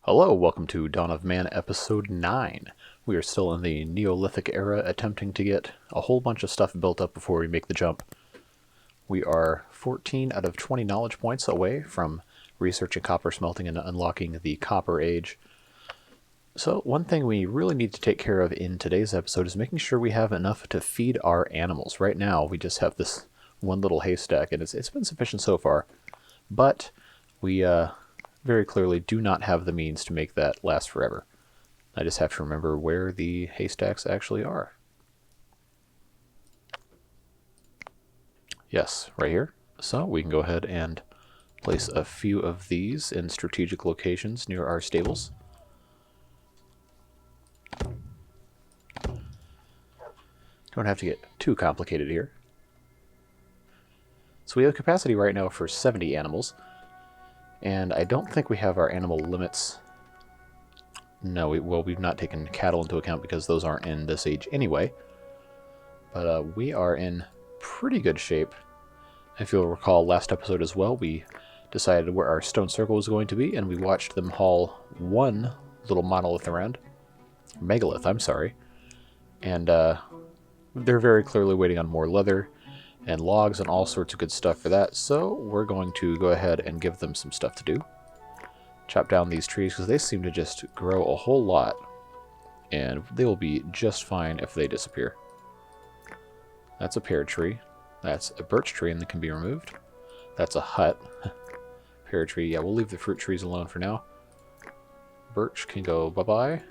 Hello, welcome to Dawn of Man Episode 9. We are still in the Neolithic era, attempting to get a whole bunch of stuff built up before we make the jump. We are 14 out of 20 knowledge points away from researching copper smelting and unlocking the Copper Age. So one thing we really need to take care of in today's episode is making sure we have enough to feed our animals. Right now, we just have this one little haystack, and it's been sufficient so far. But we very clearly do not have the means to make that last forever. I just have to remember where the haystacks actually are. Yes, right here. So we can go ahead and place a few of these in strategic locations near our stables. Don't have to get too complicated here. So we have capacity right now for 70 animals. And I don't think we have our animal limits. No, we've not taken cattle into account because those aren't in this age anyway. But we are in pretty good shape. If you'll recall last episode as well, we decided where our stone circle was going to be, and we watched them haul one little monolith around. Megalith, I'm sorry. And they're very clearly waiting on more leather and logs and all sorts of good stuff for that, so we're going to go ahead and give them some stuff to do. Chop down these trees because they seem to just grow a whole lot, and they will be just fine if they disappear. That's a pear tree. That's a birch tree and that can be removed. That's a hut. Pear tree, yeah, we'll leave the fruit trees alone for now. Birch can go bye-bye.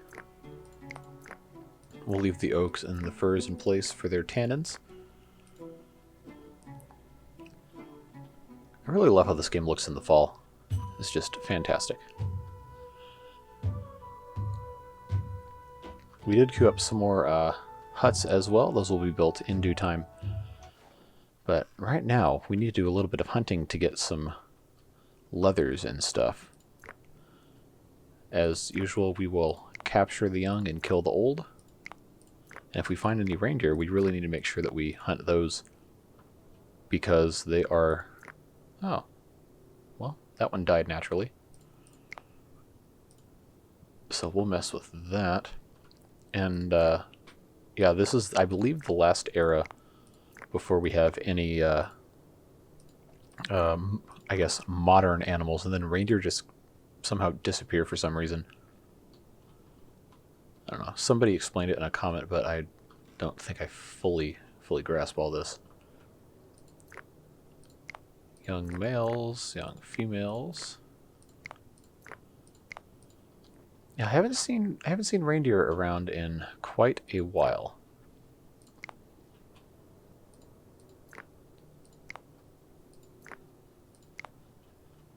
We'll leave the oaks and the firs in place for their tannins. I really love how this game looks in the fall. It's just fantastic. We did queue up some more huts as well. Those will be built in due time. But right now, we need to do a little bit of hunting to get some leathers and stuff. As usual, we will capture the young and kill the old. And if we find any reindeer, we really need to make sure that we hunt those, because they are... Oh, well, that one died naturally. So we'll mess with that. And, yeah, this is, I believe, the last era before we have any, I guess, modern animals. And then reindeer just somehow disappear for some reason. I don't know. Somebody explained it in a comment, but I don't think I fully grasp all this. Young males, young females. Yeah, I haven't seen reindeer around in quite a while.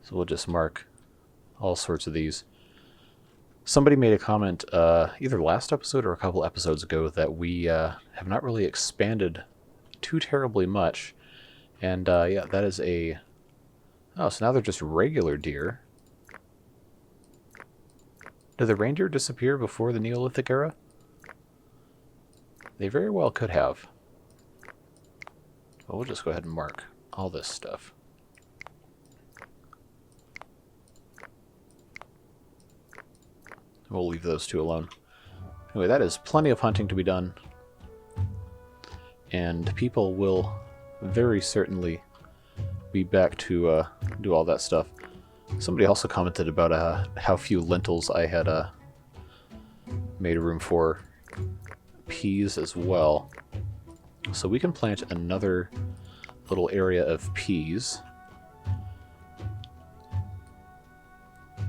So we'll just mark all sorts of these. Somebody made a comment either last episode or a couple episodes ago that we have not really expanded too terribly much. And, yeah, that is a... Oh, so now they're just regular deer. Did the reindeer disappear before the Neolithic era? They very well could have. Well, we'll just go ahead and mark all this stuff. We'll leave those two alone. Anyway, that is plenty of hunting to be done. And people will very certainly be back to do all that stuff. Somebody also commented about how few lentils I had made room for. Peas as well. So we can plant another little area of peas.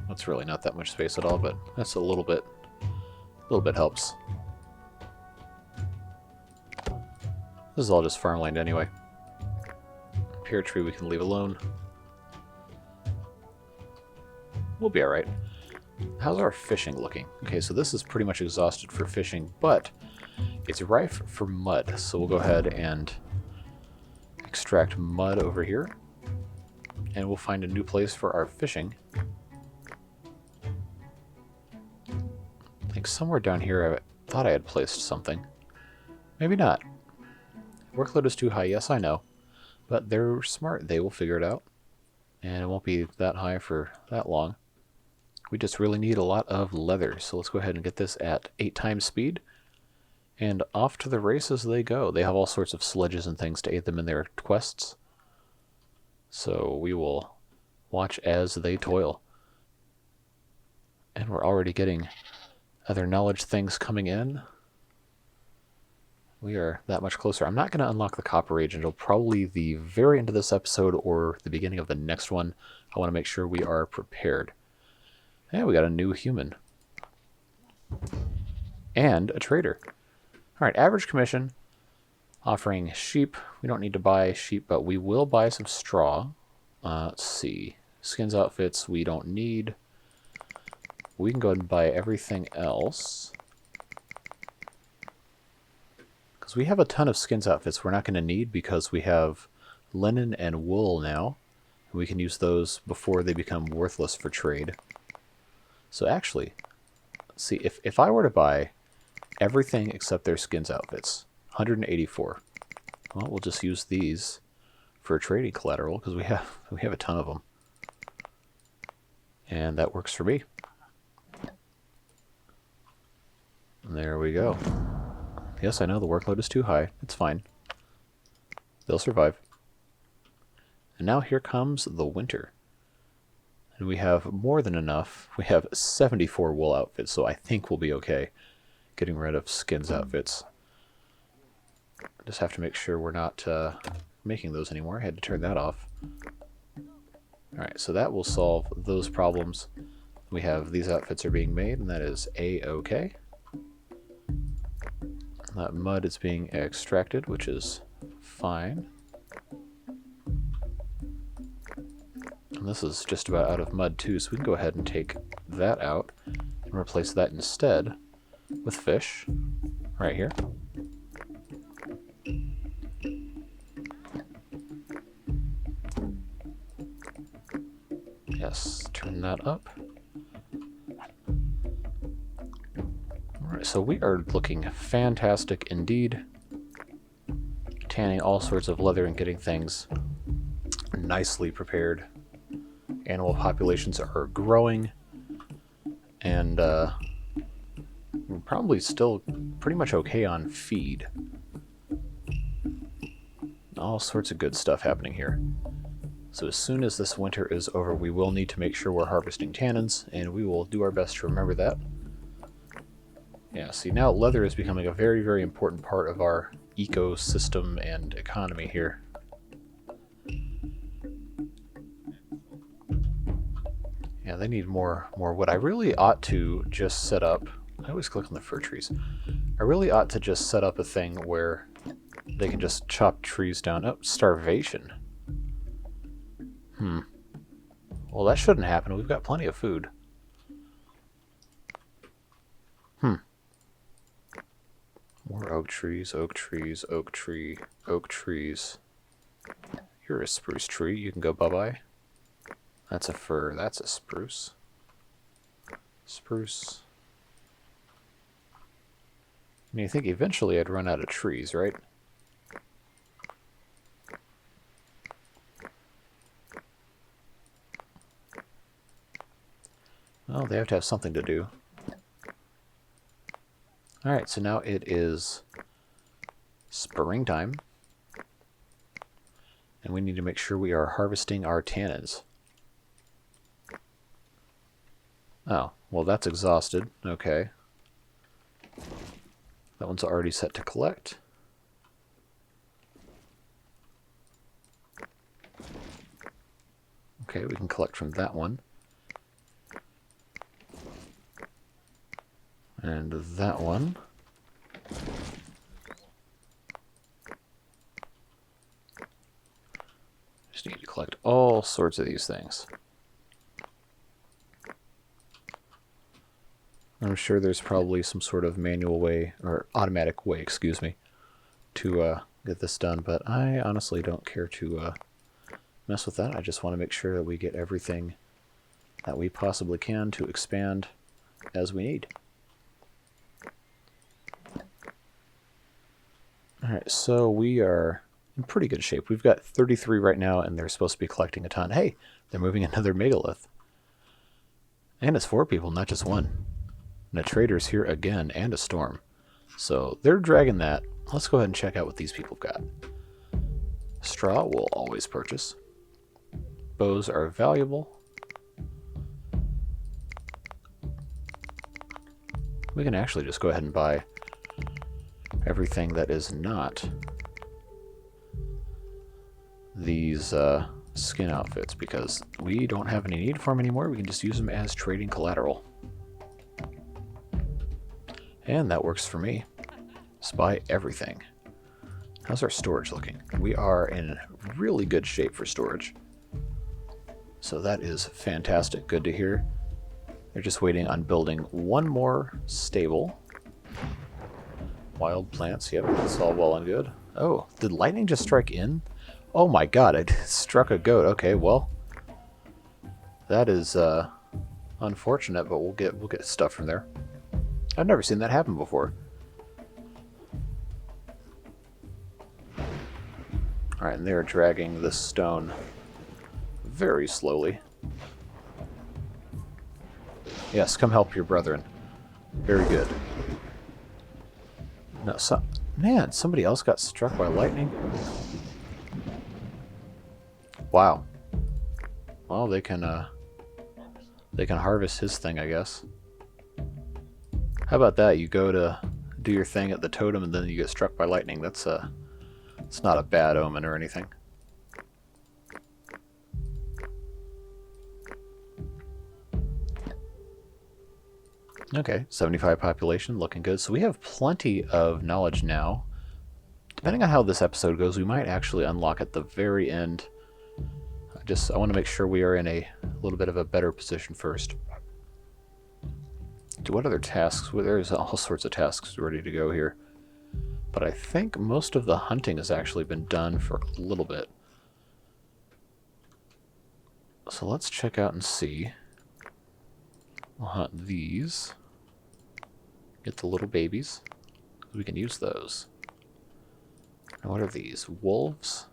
That's really not that much space at all, but that's a little bit helps. This is all just farmland anyway. Pear tree we can leave alone. We'll be alright. How's our fishing looking? Okay, so this is pretty much exhausted for fishing, but it's rife for mud. So we'll go ahead and extract mud over here. And we'll find a new place for our fishing. I think somewhere down here I thought I had placed something. Maybe not. Workload is too high, yes I know. But they're smart, they will figure it out. And it won't be that high for that long. We just really need a lot of leather. So let's go ahead and get this at 8 times speed. And off to the races they go. They have all sorts of sledges and things to aid them in their quests. So we will watch as they toil. And we're already getting other knowledge things coming in. We are that much closer. I'm not going to unlock the Copper Age until probably the very end of this episode or the beginning of the next one. I want to make sure we are prepared. And we got a new human. And a trader. Alright, average commission. Offering sheep. We don't need to buy sheep, but we will buy some straw. Let's see. Skins outfits we don't need. We can go ahead and buy everything else. Because we have a ton of skins outfits we're not going to need because we have linen and wool now. And we can use those before they become worthless for trade. So actually, let's see, if I were to buy everything except their skins outfits, 184. Well, we'll just use these for trading collateral because we have a ton of them. And that works for me. And there we go. Yes, I know the workload is too high. It's fine. They'll survive. And now here comes the winter. And we have more than enough. We have 74 wool outfits, so I think we'll be okay getting rid of skins outfits. Just have to make sure we're not making those anymore. I had to turn that off. Alright, so that will solve those problems. We have these outfits are being made, and that is A-okay. That mud is being extracted, which is fine. And this is just about out of mud too, so we can go ahead and take that out and replace that instead with fish right here. Yes, turn that up. Alright, so we are looking fantastic indeed. Tanning all sorts of leather and getting things nicely prepared. Animal populations are growing, and we're probably still pretty much okay on feed. All sorts of good stuff happening here. So as soon as this winter is over, we will need to make sure we're harvesting tannins, and we will do our best to remember that. Yeah, see, now leather is becoming a very, very important part of our ecosystem and economy here. Yeah, they need more wood. I really ought to just set up... I always click on the fir trees. I really ought to just set up a thing where they can just chop trees down. Oh, starvation. Well, that shouldn't happen. We've got plenty of food. More oak trees, oak trees, oak tree, oak trees. You're a spruce tree. You can go bye-bye. That's a fir. That's a spruce. Spruce. I mean, you think eventually I'd run out of trees, right? Well, they have to have something to do. Alright, so now it is springtime. And we need to make sure we are harvesting our tannins. Oh, well that's exhausted. Okay. That one's already set to collect. Okay, we can collect from that one. And that one. Just need to collect all sorts of these things. I'm sure there's probably some sort of manual way, or automatic way, excuse me, to get this done, but I honestly don't care to mess with that. I just want to make sure that we get everything that we possibly can to expand as we need. Alright, so we are in pretty good shape. We've got 33 right now, and they're supposed to be collecting a ton. Hey, they're moving another megalith. And it's 4 people, not just 1. And a trader's here again, and a storm. So they're dragging that. Let's go ahead and check out what these people have got. Straw we'll always purchase. Bows are valuable. We can actually just go ahead and buy everything that is not these skin outfits, because we don't have any need for them anymore. We can just use them as trading collateral. And that works for me. Just buy everything. How's our storage looking? We are in really good shape for storage. So that is fantastic. Good to hear. They're just waiting on building one more stable. Wild plants, yep, that's all well and good. Oh, did lightning just strike in? Oh my god, I struck a goat. Okay, well, that is unfortunate, but we'll get stuff from there. I've never seen that happen before. Alright, and they're dragging this stone very slowly. Yes, come help your brethren. Very good. No, man, somebody else got struck by lightning? Wow. Well, they can harvest his thing, I guess. How about that? You go to do your thing at the totem and then you get struck by lightning. That's it's not a bad omen or anything. Okay, 75 population, looking good. So we have plenty of knowledge now. Depending on how this episode goes, we might actually unlock at the very end. I want to make sure we are in a little bit of a better position first. What other tasks? Well, there's all sorts of tasks ready to go here. But I think most of the hunting has actually been done for a little bit. So let's check out and see. We'll hunt these. Get the little babies. We can use those. And what are these? Wolves?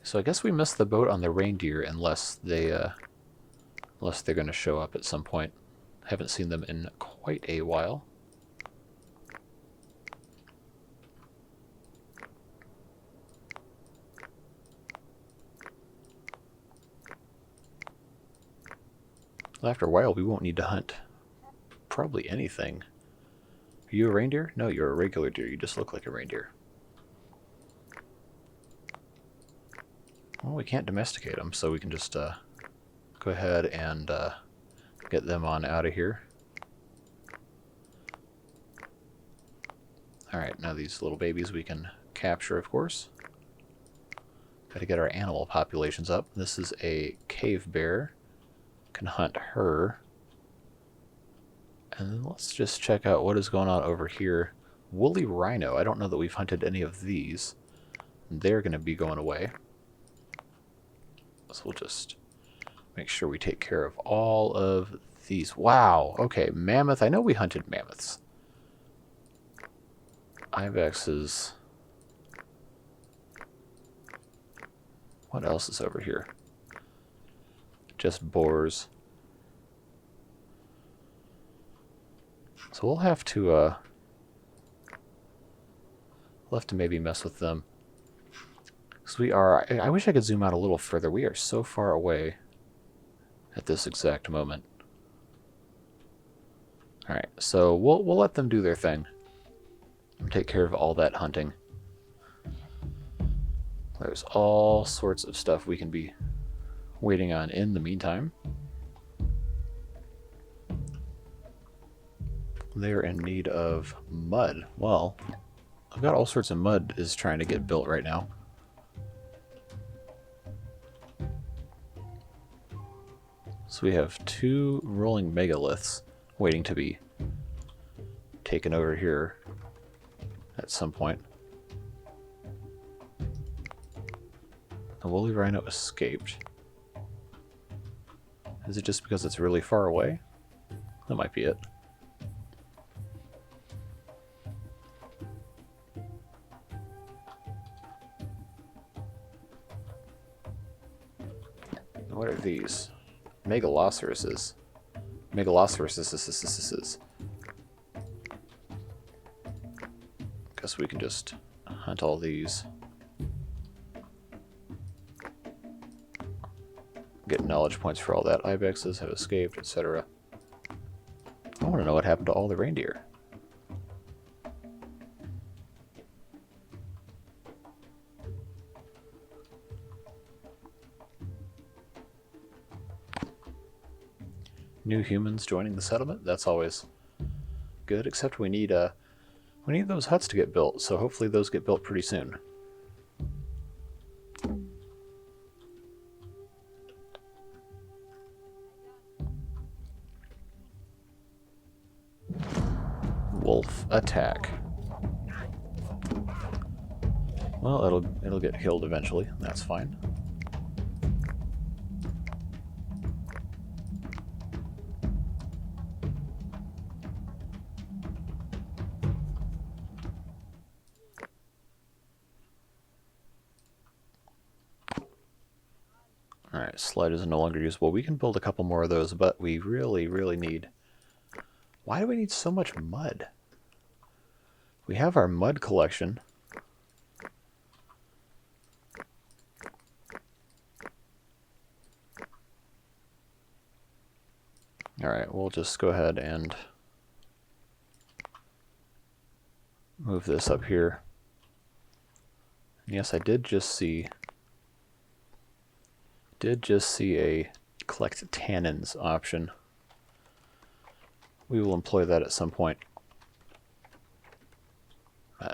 So I guess we missed the boat on the reindeer unless they're going to show up at some point. Haven't seen them in quite a while. Well, after a while, we won't need to hunt probably anything. Are you a reindeer? No, you're a regular deer. You just look like a reindeer. Well, we can't domesticate them, so we can just go ahead and get them on out of here. Alright, now these little babies we can capture, of course. Got to get our animal populations up. This is a cave bear. Can hunt her. And then let's just check out what is going on over here. Woolly rhino. I don't know that we've hunted any of these. They're going to be going away. So we'll just make sure we take care of all of these. Wow. Okay, mammoth. I know we hunted mammoths. Ibexes. What else is over here? Just boars. So we'll have to maybe mess with them. Because we are, I wish I could zoom out a little further. We are so far away at this exact moment. Alright, so we'll let them do their thing. And take care of all that hunting. There's all sorts of stuff we can be waiting on in the meantime. They're in need of mud. Well, I've got all sorts of mud is trying to get built right now. So we have 2 rolling megaliths waiting to be taken over here at some point. The woolly rhino escaped. Is it just because it's really far away? That might be it. What are these? Megalocerises. Megalocerises. Guess we can just hunt all these. Get knowledge points for all that. Ibexes have escaped, etc. I want to know what happened to all the reindeer. New humans joining the settlement. That's always good. Except we need those huts to get built. So hopefully those get built pretty soon. Wolf attack. Well, it'll get killed eventually. That's fine. Alright, sled is no longer usable. We can build a couple more of those, but we really need... Why do we need so much mud? We have our mud collection. Alright, we'll just go ahead and move this up here. And yes, I did just see a collect tannins option. We will employ that at some point.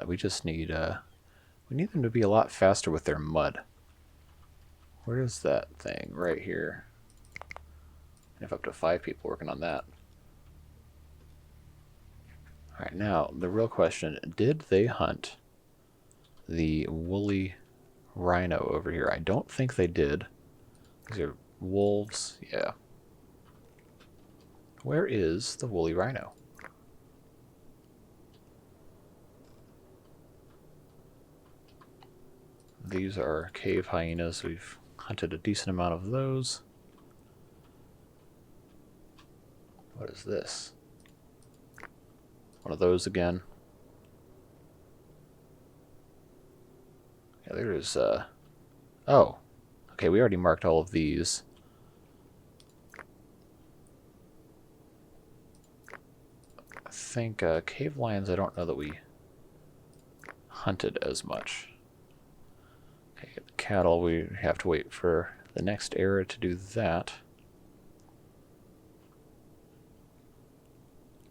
We just need we need them to be a lot faster with their mud. Where is that thing? Right here. I have up to 5 people working on that. Alright, now the real question, did they hunt the woolly rhino over here? I don't think they did. These are wolves, yeah. Where is the woolly rhino? These are cave hyenas. We've hunted a decent amount of those. What is this? One of those again. Yeah, there's, oh. Okay, we already marked all of these. I think, cave lions, I don't know that we hunted as much. Okay, cattle, we have to wait for the next era to do that.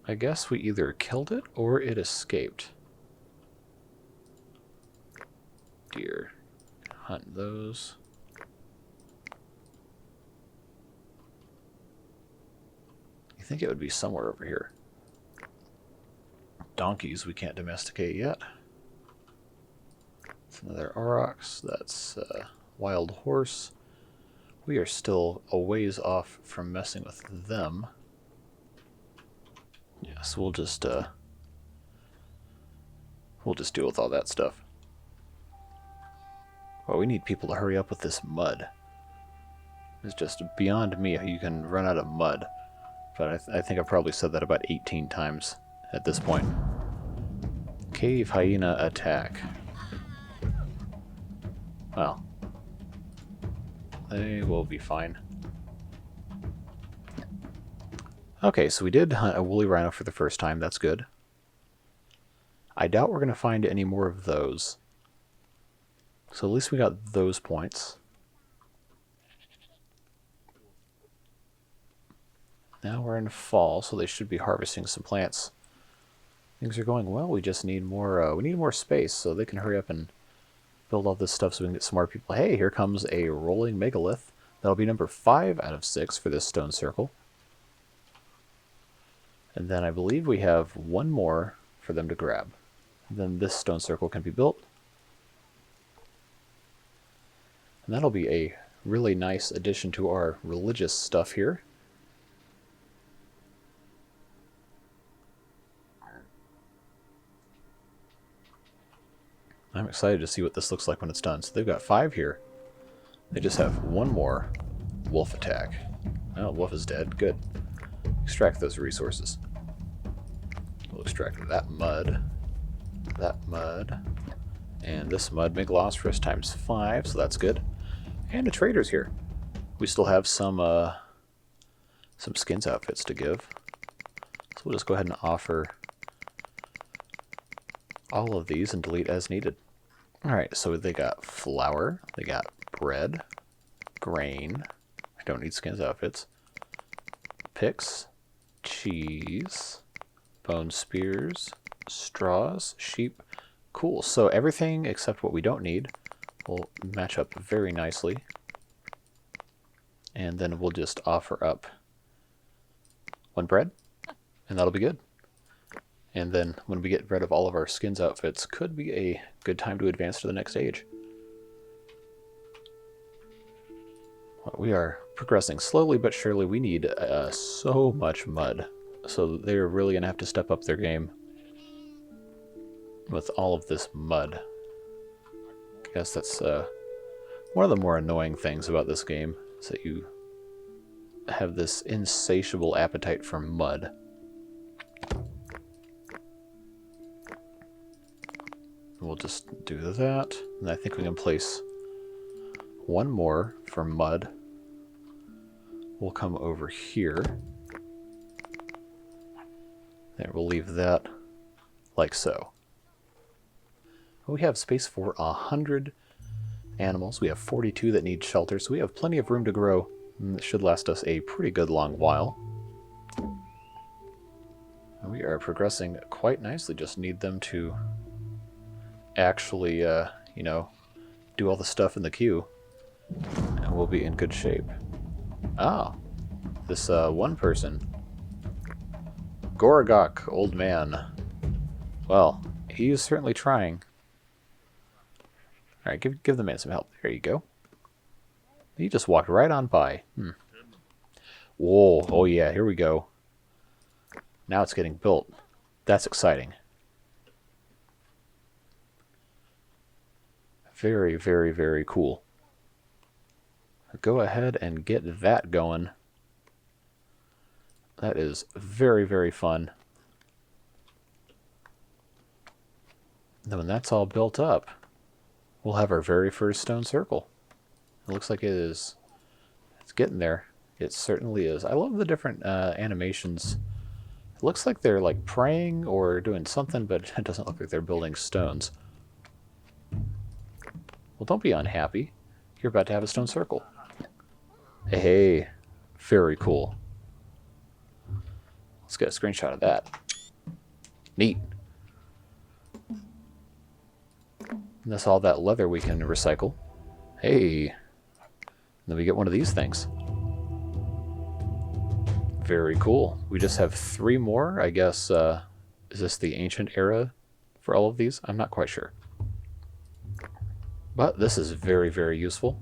I guess we either killed it or it escaped. Deer. Hunt those. I think it would be somewhere over here. Donkeys we can't domesticate yet. That's another aurochs. That's wild horse. We are still a ways off from messing with them. Yes, we'll just deal with all that stuff. Well, we need people to hurry up with this mud. It's just beyond me how you can run out of mud. But I think I've probably said that about 18 times at this point. Cave hyena attack. Well, they will be fine. Okay, so we did hunt a woolly rhino for the first time. That's good. I doubt we're going to find any more of those. So at least we got those points. Now we're in fall, so they should be harvesting some plants. Things are going well. We just need more. We need more space, so they can hurry up and build all this stuff, so we can get some more people. Hey, here comes a rolling megalith. That'll be number 5 out of 6 for this stone circle. And then I believe we have one more for them to grab. And then this stone circle can be built. And that'll be a really nice addition to our religious stuff here. I'm excited to see what this looks like when it's done. So they've got 5 here. They just have one more wolf attack. Oh, wolf is dead. Good. Extract those resources. We'll extract that mud, and this mud may gloss for us times 5, so that's good. And a trader's here. We still have some skins outfits to give. So we'll just go ahead and offer all of these and delete as needed. Alright, so they got flour, they got bread, grain, I don't need skins outfits, picks, cheese, bone spears, straws, sheep. Cool, so everything except what we don't need will match up very nicely. And then we'll just offer up 1 bread, and that'll be good. And then when we get rid of all of our skins outfits, could be a good time to advance to the next stage. Well, we are progressing slowly but surely. We need so much mud. So they're really going to have to step up their game with all of this mud. I guess that's one of the more annoying things about this game, is that you have this insatiable appetite for mud. We'll just do that, and I think we can place 1 more for mud. We'll come over here. There, we'll leave that like so. We have space for 100 animals. We have 42 that need shelter, so we have plenty of room to grow. And it should last us a pretty good long while. And we are progressing quite nicely. Just need them to actually, you know, do all the stuff in the queue, and we'll be in good shape. Ah, this one person, Gorogok, old man. Well, he is certainly trying. All right, give the man some help. There you go. He just walked right on by. Whoa! Oh yeah, here we go. Now it's getting built. That's exciting. Very, very, very cool. Go ahead and get that going. That is very, very fun. Then when that's all built up, we'll have our very first stone circle. It looks like it's getting there. It certainly is. I love the different animations. It looks like they're like praying or doing something, but it doesn't look like they're building stones. Well, don't be unhappy. You're about to have a stone circle. Hey, very cool. Let's get a screenshot of that. Neat. And that's all that leather we can recycle. Hey. And then we get one of these things. Very cool. We just have 3 more. I guess, is this the ancient era for all of these? I'm not quite sure. But this is very, very useful.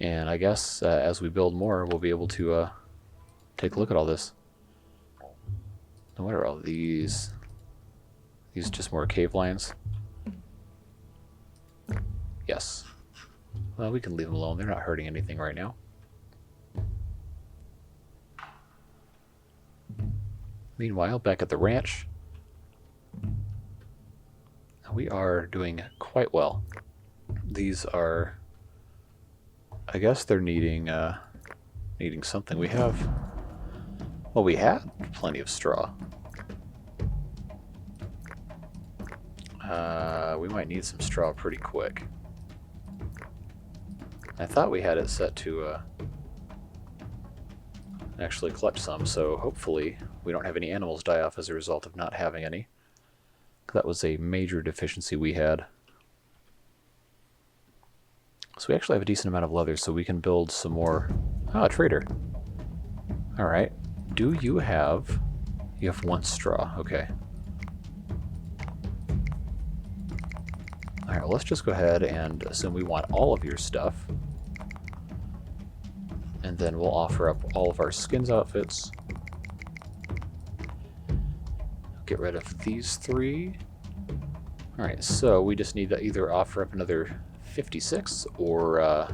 And I guess as we build more, we'll be able to take a look at all this. Now, what are all these? These just more cave lions? Yes. Well, we can leave them alone. They're not hurting anything right now. Meanwhile, back at the ranch, we are doing quite well. These are, I guess they're needing something. We have, well, we had plenty of straw. We might need some straw pretty quick. I thought we had it set to actually collect some, so hopefully we don't have any animals die off as a result of not having any. That was a major deficiency we had. So we actually have a decent amount of leather, so we can build some more. Ah, a trader. Alright. Do you have... You have 1 straw. Okay. Alright, well, let's just go ahead and assume we want all of your stuff. And then we'll offer up all of our skins outfits. Get rid of these 3. Alright, so we just need to either offer up another 56 or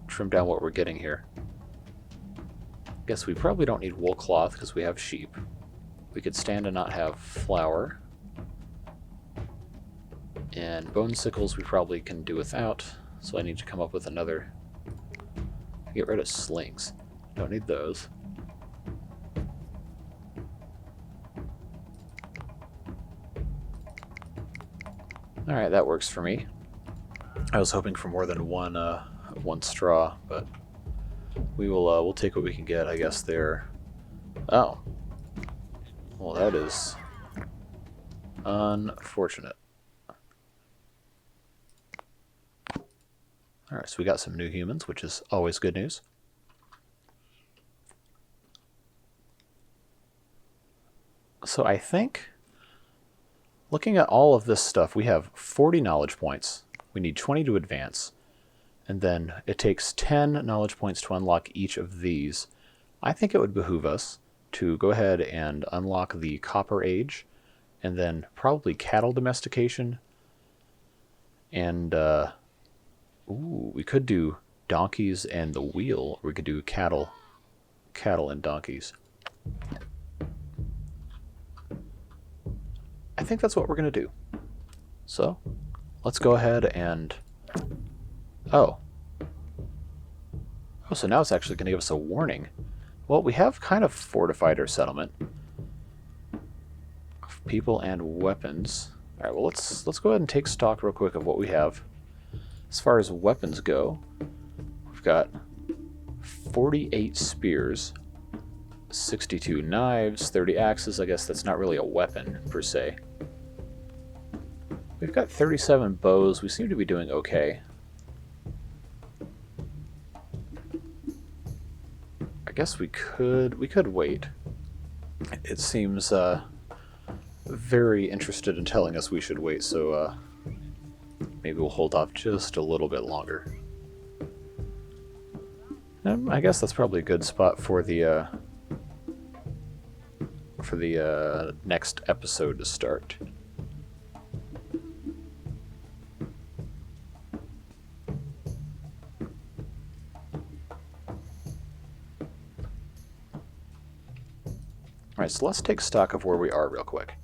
trim down what we're getting here. Guess we probably don't need wool cloth because we have sheep. We could stand and not have flour. And bone sickles we probably can do without, so I need to come up with another. Get rid of slings. Don't need those. Alright, that works for me. I was hoping for more than one straw, but we'll take what we can get, I guess, there. Oh. Well, that is unfortunate. Alright, so we got some new humans, which is always good news. So I think, looking at all of this stuff, we have 40 knowledge points. We need 20 to advance. And then it takes 10 knowledge points to unlock each of these. I think it would behoove us to go ahead and unlock the Copper Age, and then probably cattle domestication. And, ooh, we could do donkeys and the wheel. Or we could do cattle and donkeys. I think that's what we're going to do. So, let's go ahead and... Oh, so now it's actually going to give us a warning. Well, we have kind of fortified our settlement. People and weapons. Alright, well, let's go ahead and take stock real quick of what we have. As far as weapons go, we've got 48 spears, 62 knives, 30 axes. I guess that's not really a weapon, per se. We've got 37 bows. We seem to be doing okay. I guess we could wait. It seems very interested in telling us we should wait, so maybe we'll hold off just a little bit longer. I guess that's probably a good spot for the next episode to start. Alright, so let's take stock of where we are real quick.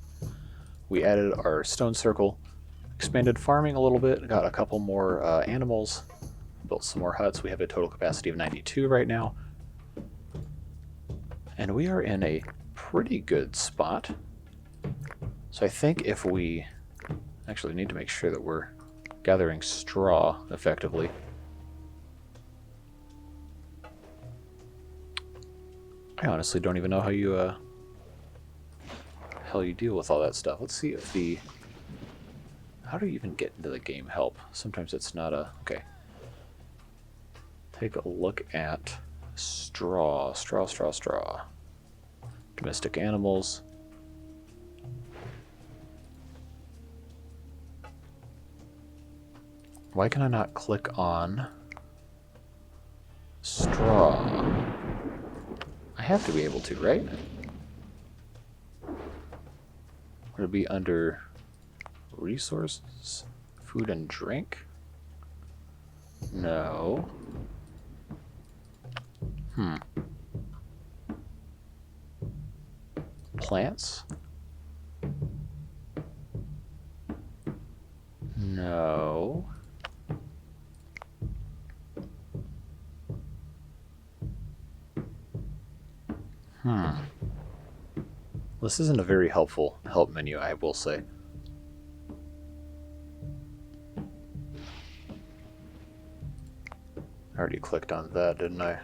We added our stone circle, expanded farming a little bit, got a couple more animals, built some more huts. We have a total capacity of 92 right now. And we are in a pretty good spot. So I think if we actually need to make sure that we're gathering straw effectively. I honestly don't even know how you deal with all that stuff. Let's see if the... How do you even get into the game help? Sometimes it's not a... Okay. Take a look at straw. Straw. Domestic animals. Why can I not click on straw? I have to be able to, right? Would it be under resources? Food and drink? No. Plants? No. This isn't a very helpful help menu, I will say. I already clicked on that, didn't I?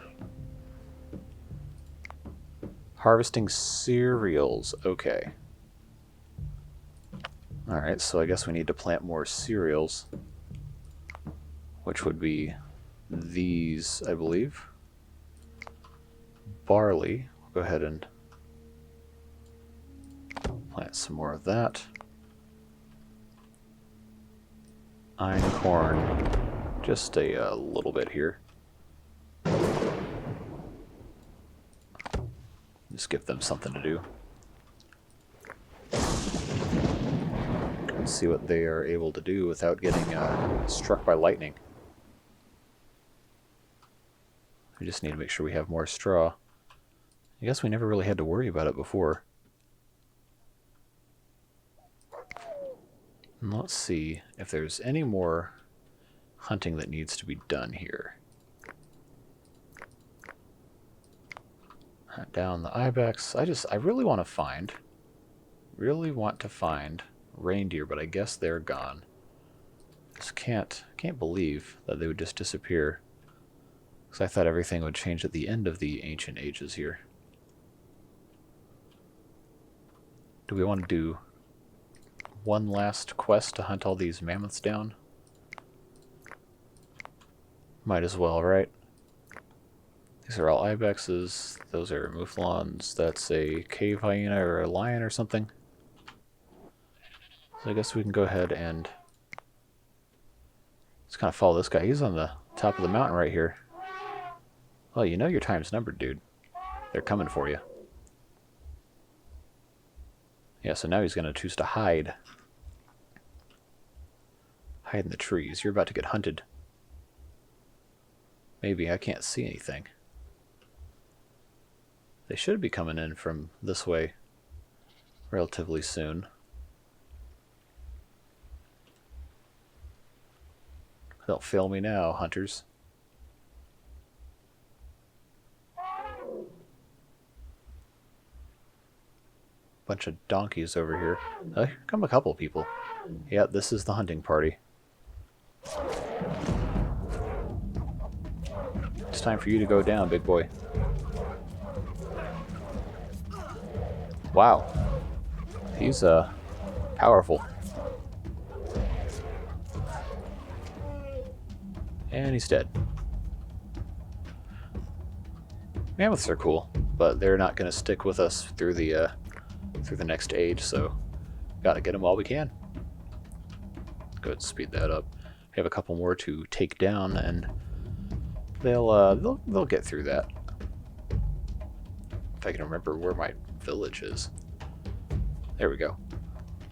Harvesting cereals. Okay. Alright, so I guess we need to plant more cereals, which would be these, I believe. Barley. We'll go ahead and plant some more of that. Einkorn. Just a little bit here. Just give them something to do. Let's see what they are able to do without getting struck by lightning. We just need to make sure we have more straw. I guess we never really had to worry about it before. And let's see if there's any more hunting that needs to be done here. Hunt down the ibex. I really want to find reindeer, but I guess they're gone. Just can't believe that they would just disappear. Because I thought everything would change at the end of the ancient ages here. Do we want to do one last quest to hunt all these mammoths down? Might as well, right? These are all ibexes. Those are mouflons. That's a cave hyena or a lion or something. So I guess we can go ahead and just kind of follow this guy. He's on the top of the mountain right here. Well, you know your time's numbered, dude. They're coming for you. Yeah, so now he's going to choose to hide. Hide in the trees. You're about to get hunted. Maybe. I can't see anything. They should be coming in from this way relatively soon. Don't fail me now, hunters. Bunch of donkeys over here. Oh, here come a couple of people. Yeah, this is the hunting party. It's time for you to go down, big boy. Wow. He's powerful. And he's dead. Mammoths are cool, but they're not going to stick with us through the next age, so gotta get them while we can. Go ahead and speed that up. We have a couple more to take down, and they'll get through that. If I can remember where my village is. There we go.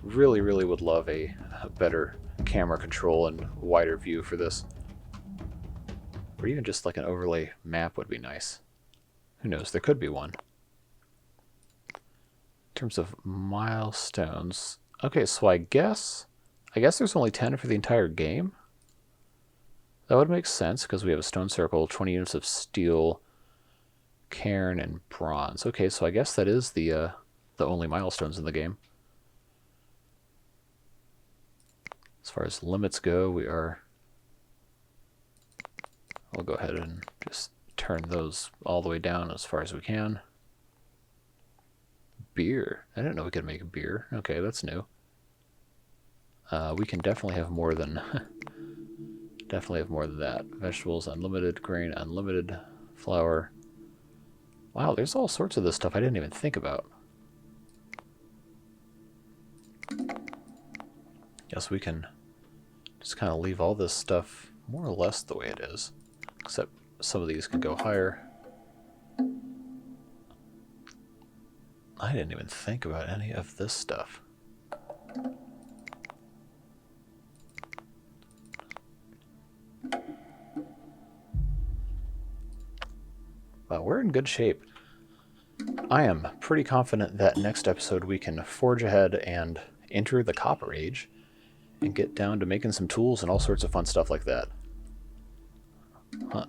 Really, really would love a better camera control and wider view for this. Or even just like an overlay map would be nice. Who knows? There could be one. In terms of milestones. Okay, so I guess there's only 10 for the entire game. That would make sense because we have a stone circle, 20 units of steel, cairn, and bronze. Okay, so I guess that is the only milestones in the game. As far as limits go, I'll go ahead and just turn those all the way down as far as we can. Beer. I didn't know we could make beer. Okay, that's new. We can definitely have more than that. Vegetables unlimited, grain unlimited, flour. Wow, there's all sorts of this stuff I didn't even think about. Guess we can just kind of leave all this stuff more or less the way it is, except some of these can go higher. I didn't even think about any of this stuff. Wow, we're in good shape. I am pretty confident that next episode we can forge ahead and enter the Copper Age and get down to making some tools and all sorts of fun stuff like that.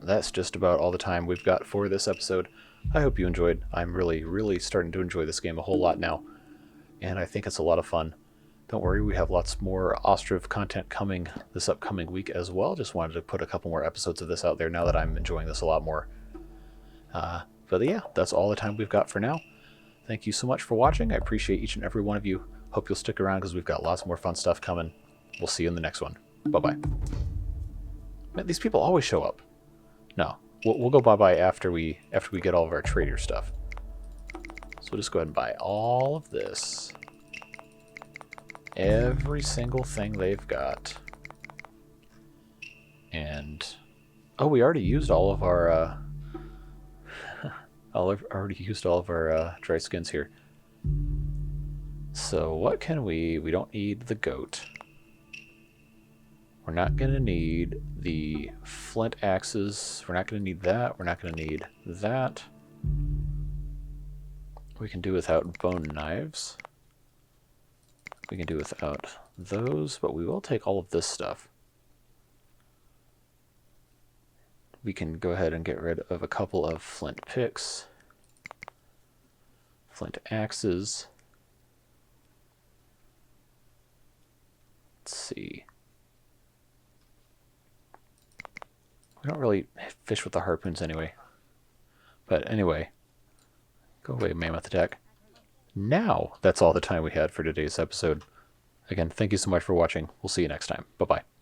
That's just about all the time we've got for this episode. I hope you enjoyed. I'm really, really starting to enjoy this game a whole lot now, and I think it's a lot of fun. Don't worry, we have lots more Ostriv content coming this upcoming week as well. Just wanted to put a couple more episodes of this out there now that I'm enjoying this a lot more. But yeah, that's all the time we've got for now. Thank you so much for watching. I appreciate each and every one of you. Hope you'll stick around because we've got lots more fun stuff coming. We'll see you in the next one. Bye-bye. Man, these people always show up. No, we'll go bye-bye after we get all of our trader stuff. So we'll just go ahead and buy all of this. Every single thing they've got. And oh, we already used all of our dry skins here. So what can we don't need the goat. We're not going to need the flint axes. We're not going to need that. We're not going to need that. We can do without bone knives. We can do without those, but we will take all of this stuff. We can go ahead and get rid of a couple of flint picks, flint axes. Let's see. We don't really fish with the harpoons anyway. But anyway, go away, mammoth attack. Now, that's all the time we had for today's episode. Again, thank you so much for watching. We'll see you next time. Bye-bye.